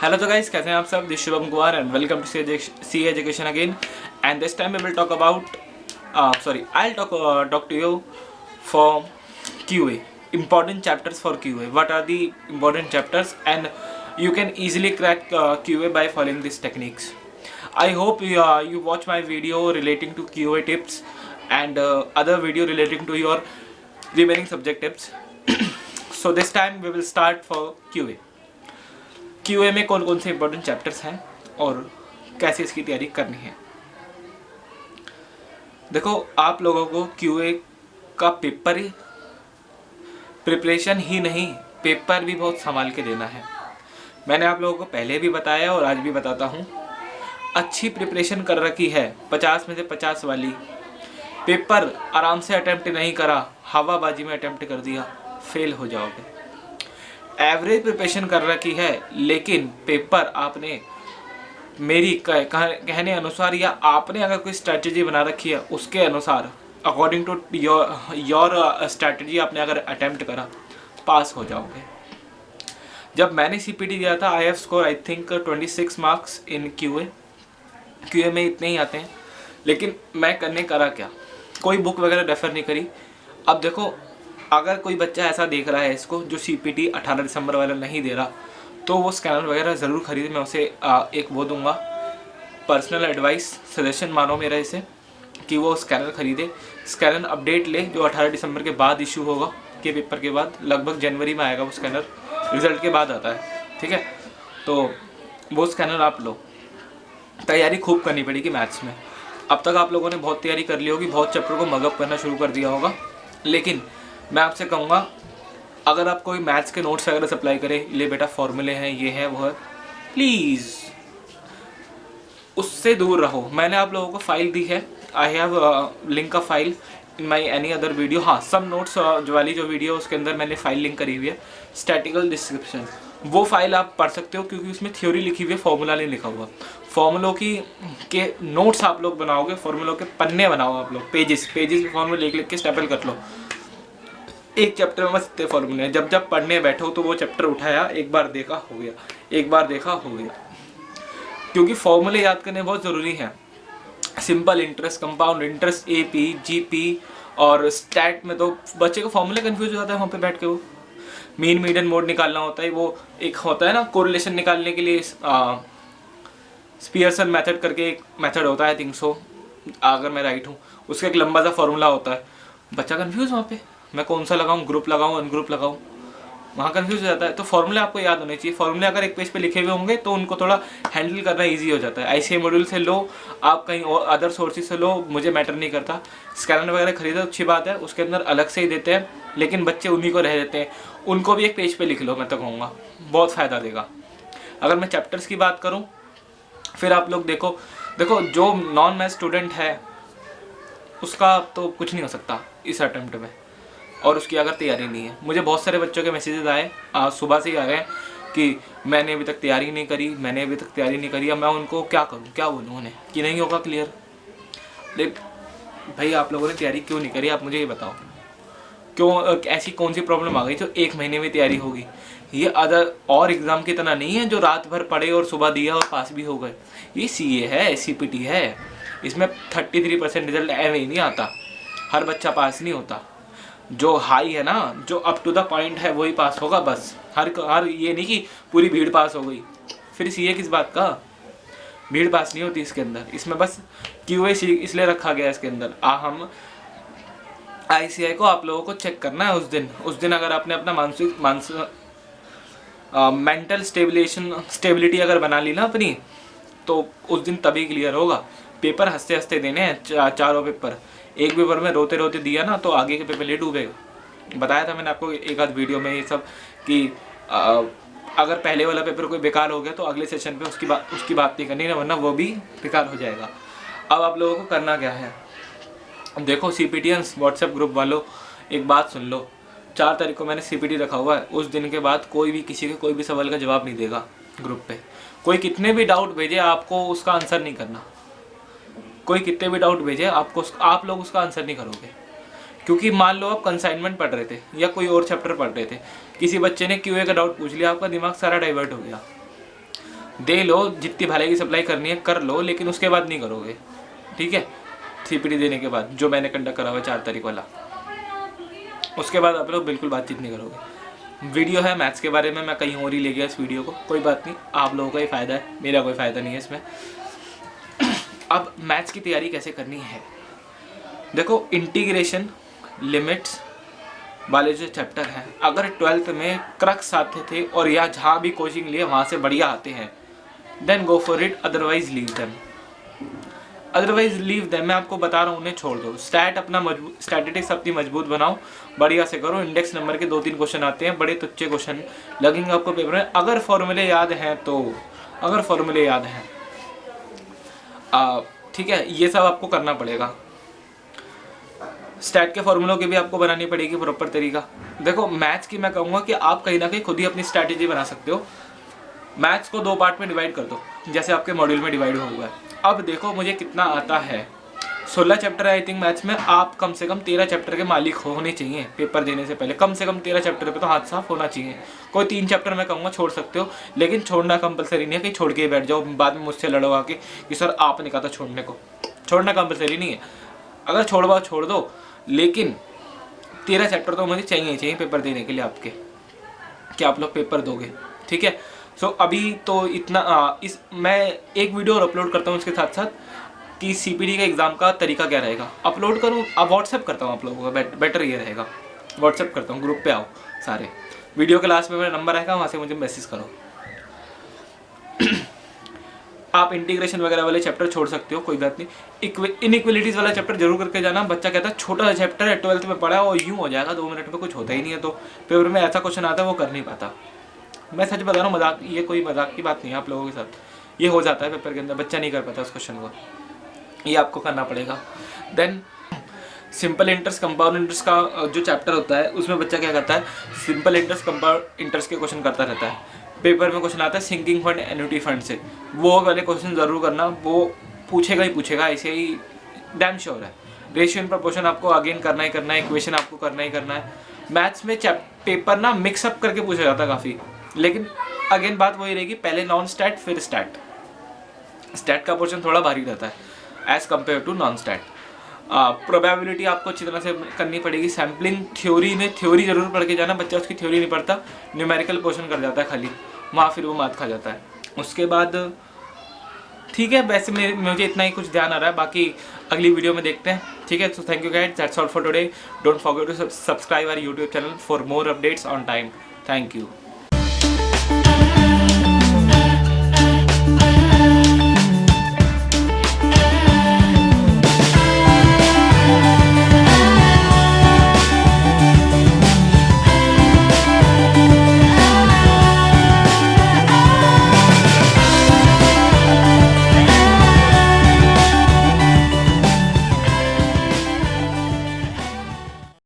Hello so guys, कैसे हैं आप सब? This Shubham Kumar and welcome to C education again and this time we will talk about I'll talk to you for QA, important chapters for QA. What are the important chapters and you can easily crack QA by following these techniques. I hope you watch my video relating to QA tips and other video relating to your remaining subject tips. So this time we will start for QA. QA में कौन कौन से important chapters हैं और कैसे इसकी तैयारी करनी है। देखो, आप लोगों को QA का पेपर प्रिपरेशन ही नहीं, पेपर भी बहुत संभाल के देना है। मैंने आप लोगों को पहले भी बताया और आज भी बताता हूँ, अच्छी प्रिपरेशन कर रखी है 50 में से 50 वाली, पेपर आराम से अटेम्प्ट नहीं करा, हवाबाजी में अटेम्प्ट कर दिया, फेल हो जाओगे। एवरेज प्रिपरेशन कर रखी है लेकिन पेपर आपने मेरी कहने अनुसार या आपने अगर कोई स्ट्रैटेजी बना रखी है उसके अनुसार अकॉर्डिंग टू योर स्ट्रैटेजी आपने अगर अटेम्प्ट करा, पास हो जाओगे। जब मैंने CPT दिया था, I have score I think 26 marks in QA में इतने ही आते हैं, लेकिन मैं करने करा क्या, कोई बुक वगैरह रेफर नहीं करी। अब देखो, अगर कोई बच्चा ऐसा देख रहा है इसको जो CPT 18 दिसंबर वाला नहीं दे रहा, तो वो स्कैनर वगैरह ज़रूर खरीदे। मैं उसे एक वो दूंगा, पर्सनल एडवाइस, सजेशन मानो मेरा इसे, कि वो स्कैनर खरीदे, स्कैनर अपडेट ले जो 18 दिसंबर के बाद इशू होगा, के पेपर के बाद, लगभग जनवरी में आएगा वो स्कैनर, रिजल्ट के बाद आता है, ठीक है। तो वो स्कैनर आप लो। तैयारी खूब करनी पड़ेगी मैथ्स में। अब तक आप लोगों ने बहुत तैयारी कर ली होगी, बहुत चैप्टर को मगअप करना शुरू कर दिया होगा, लेकिन मैं आपसे कहूँगा, अगर आप कोई मैथ्स के नोट्स वगैरह सप्लाई करें, ले बेटा फॉर्मूले हैं, ये है वो है, प्लीज़ उससे दूर रहो। मैंने आप लोगों को फाइल दी है, I have link a file in my any other video. हाँ, सब नोट्स जो वीडियो उसके अंदर मैंने फाइल लिंक करी हुई है, स्टैटिकल डिस्क्रिप्शन, वो फाइल आप पढ़ सकते हो, क्योंकि उसमें थ्योरी लिखी हुई है, फॉर्मूला नहीं लिखा हुआ। फॉर्मूलों के नोट्स आप लोग बनाओगे, फॉर्मूलों के पन्ने बनाओ आप लोग, पेजेस में फॉर्मूले लिख के स्टेपल कर लो। एक चैप्टर में बस इतने फॉर्मूले हैं, जब पढ़ने बैठो तो वो चैप्टर उठाया, एक बार देखा हो गया, एक बार देखा हो गया, क्योंकि फॉर्मूले याद करने बहुत ज़रूरी हैं। Simple interest, compound interest, AP, GP और स्टैट में तो बच्चे को फॉर्मूले कंफ्यूज हो जाता है वहाँ पे बैठ के। वो मीन मीडियन मोड निकालना होता है, वो एक होता है ना कोरिलेशन निकालने के लिए, स्पियरसन मेथड करके एक मेथड होता है, थिंक सो, अगर मैं राइट हूँ, उसका एक लंबा सा फॉर्मूला होता है। बच्चा कंफ्यूज वहाँ पे, मैं कौन सा लगाऊं, ग्रुप लगाऊं, अनग्रुप लगाऊं, वहाँ कंफ्यूज हो जाता है। तो फॉर्मूले आपको याद होने चाहिए। फॉर्मूले अगर एक पेज पे लिखे हुए होंगे तो उनको थोड़ा हैंडल करना इजी हो जाता है। ICA मॉड्यूल से लो, आप कहीं और अदर सोर्सेज से लो, मुझे मैटर नहीं करता। स्कैनर वगैरह खरीदो, अच्छी बात है, उसके अंदर अलग से ही देते हैं, लेकिन बच्चे उन्हीं को रह देते हैं, उनको भी एक पेज पर लिख लो, मैं तो कहूँगा बहुत फ़ायदा देगा। अगर मैं चैप्टर्स की बात करूँ, फिर आप लोग देखो जो नॉन मैथ स्टूडेंट है उसका तो कुछ नहीं हो सकता इस अटेम्प्ट में, और उसकी अगर तैयारी नहीं है। मुझे बहुत सारे बच्चों के मैसेजेस आए, आज सुबह से ही आ रहे हैं कि मैंने अभी तक तैयारी नहीं करी, अब मैं उनको क्या करूं, क्या बोलूं उन्हें कि नहीं होगा क्लियर। लेकिन भाई, आप लोगों ने तैयारी क्यों नहीं करी, आप मुझे ये बताओ, क्यों, ऐसी कौन सी प्रॉब्लम आ गई जो 1 महीने में तैयारी होगी। ये अदर और एग्ज़ाम की तरह नहीं है जो रात भर पढ़े और सुबह दिया और पास भी हो गए। ये CA है, CPT है, इसमें 33% रिजल्ट ऐवे ही नहीं आता, हर बच्चा पास नहीं होता। जो हाई है ना, जो अप टू द पॉइंट है, वही पास होगा बस। हर ये नहीं कि पूरी भीड़ पास हो गई, फिर CA किस बात का, भीड़ पास नहीं होती इसके अंदर। इसमें बस QA इसलिए रखा गया इसके अंदर, हम ICI को आप लोगों को चेक करना है उस दिन अगर आपने अपना मेंटल स्टेबिलिटी अगर बना ली ना अपनी, तो उस दिन तभी क्लियर होगा। पेपर हंसते हंसते देने हैं, चारों पेपर, एक पेपर में रोते रोते दिया ना तो आगे के पेपर ले डूबेगा। बताया था मैंने आपको एक आध वीडियो में ये सब कि अगर पहले वाला पेपर कोई बेकार हो गया तो अगले सेशन पे उसकी बात नहीं करनी ना, वरना वो भी बेकार हो जाएगा। अब आप लोगों को करना क्या है, देखो CPTians व्हाट्सएप ग्रुप वालों, एक बात सुन लो, 4 तारीख को मैंने CPT रखा हुआ है। उस दिन के बाद कोई भी किसी के कोई भी सवाल का जवाब नहीं देगा ग्रुप पे। कोई कितने भी डाउट भेजे, आपको उसका आंसर नहीं करना। कोई कितने भी डाउट भेजे, आप लोग उसका आंसर नहीं करोगे, क्योंकि मान लो आप कंसाइनमेंट पढ़ रहे थे या कोई और चैप्टर पढ़ रहे थे, किसी बच्चे ने QA का डाउट पूछ लिया, आपका दिमाग सारा डाइवर्ट हो गया। दे लो, जितनी भलाई की सप्लाई करनी है कर लो, लेकिन उसके बाद नहीं करोगे, ठीक है। CPT देने के बाद जो मैंने कंडक्ट करा हुआ 4 तारीख वाला, उसके बाद आप लोग बिल्कुल बातचीत नहीं करोगे। वीडियो है मैथ्स के बारे में, मैं कहीं और ही ले गया इस वीडियो को, कोई बात नहीं, आप लोगों का ही फ़ायदा है, मेरा कोई फ़ायदा नहीं है इसमें। अब मैथ्स की तैयारी कैसे करनी है, देखो इंटीग्रेशन, लिमिट्स वाले जो चैप्टर हैं, अगर 12th में क्रक्स आते थे और या जहाँ भी कोचिंग लिए वहाँ से बढ़िया आते हैं, then go for it, otherwise leave them. मैं आपको बता रहा हूँ, उन्हें छोड़ दो। स्टैटिस्टिक्स अपनी मजबूत बनाओ, बढ़िया से करो। इंडेक्स नंबर के 2-3 क्वेश्चन आते हैं, बड़े तुच्चे क्वेश्चन लगेंगे आपको पेपर में, अगर फॉर्मूले याद हैं तो, ठीक है, ये सब आपको करना पड़ेगा। स्टैट के फॉर्मूलों की भी आपको बनानी पड़ेगी प्रॉपर तरीका। देखो मैथ्स की मैं कहूँगा कि आप कहीं ना कहीं खुद ही अपनी स्ट्रैटेजी बना सकते हो। मैथ्स को 2 पार्ट में डिवाइड कर दो, जैसे आपके मॉड्यूल में डिवाइड हुआ है। अब देखो मुझे कितना आता है, 16 चैप्टर है आई थिंक मैथ्स में। आप कम से कम 13 चैप्टर के मालिक होने चाहिए पेपर देने से पहले, कम से कम 13 चैप्टर पे तो हाथ साफ होना चाहिए। कोई 3 चैप्टर मैं कहूँगा छोड़ सकते हो, लेकिन छोड़ना कंपलसरी नहीं है कि छोड़ के बैठ जाओ, बाद में मुझसे लड़ो आके कि सर आपने कहा था छोड़ने को। छोड़ना कंपलसरी नहीं है, अगर छोड़वाओ छोड़ दो, लेकिन 13 चैप्टर तो मुझे चाहिए पेपर देने के लिए आपके, कि आप लोग पेपर दोगे, ठीक है। सो अभी तो इतना मैं एक वीडियो और अपलोड करता हूँ इसके साथ साथ कि CPT के एग्ज़ाम का तरीका क्या रहेगा, अपलोड करूँ। अब व्हाट्सएप करता हूँ आप लोगों का, बेटर ये रहेगा, व्हाट्सएप करता हूँ, ग्रुप पे आओ सारे। वीडियो के लास्ट में मेरा नंबर आएगा, वहाँ से मुझे मैसेज करो। आप इंटीग्रेशन वगैरह वाले चैप्टर छोड़ सकते हो, कोई बात नहीं। इनइक्वलिटीज़ वाला चैप्टर जरूर करके जाना। बच्चा कहता है छोटा सा चैप्टर है, 12th में पढ़ा और यूँ हो जाएगा 2 मिनट में, कुछ होता ही नहीं है। तो पेपर में ऐसा क्वेश्चन आता है वो कर नहीं पाता। मैं सच बता रहा हूँ, मजाक, ये कोई मजाक की बात नहीं है। आप लोगों के साथ ये हो जाता है पेपर के अंदर, बच्चा नहीं कर पाता उस क्वेश्चन को, ये आपको करना पड़ेगा। Then simple interest, compound interest का जो चैप्टर होता है उसमें बच्चा क्या करता है, सिंपल इंटरेस्ट, कंपाउंड इंटरेस्ट के क्वेश्चन करता रहता है। पेपर में क्वेश्चन आता है सिंकिंग फंड, एन्युटी फंड से, वो वाले क्वेश्चन ज़रूर करना, वो पूछेगा ही पूछेगा, ऐसे ही डैम श्योर है। रेशियो एंड प्रोपोर्शन आपको अगेन करना ही करना है, इक्वेशन आपको करना ही करना है। मैथ्स में पेपर ना मिक्सअप करके पूछा जाता है काफ़ी, लेकिन अगेन बात वही रहेगी, पहले नॉन स्टैट फिर स्टैट। स्टैट का पोर्शन थोड़ा भारी रहता है as compared to non stat. Probability आपको अच्छी तरह से करनी पड़ेगी। सैम्पलिंग थ्योरी में थ्योरी जरूर पढ़ के जाना, बच्चा उसकी थ्योरी नहीं पढ़ता, न्यूमेरिकल पोर्शन कर जाता है खाली, वहाँ फिर वो मात खा जाता है। उसके बाद ठीक है, वैसे मुझे इतना ही कुछ ध्यान आ रहा है, बाकी अगली वीडियो में देखते हैं, ठीक है। So thank you guys, that's all for today. Don't forget to subscribe our YouTube channel for more updates on time. Thank you.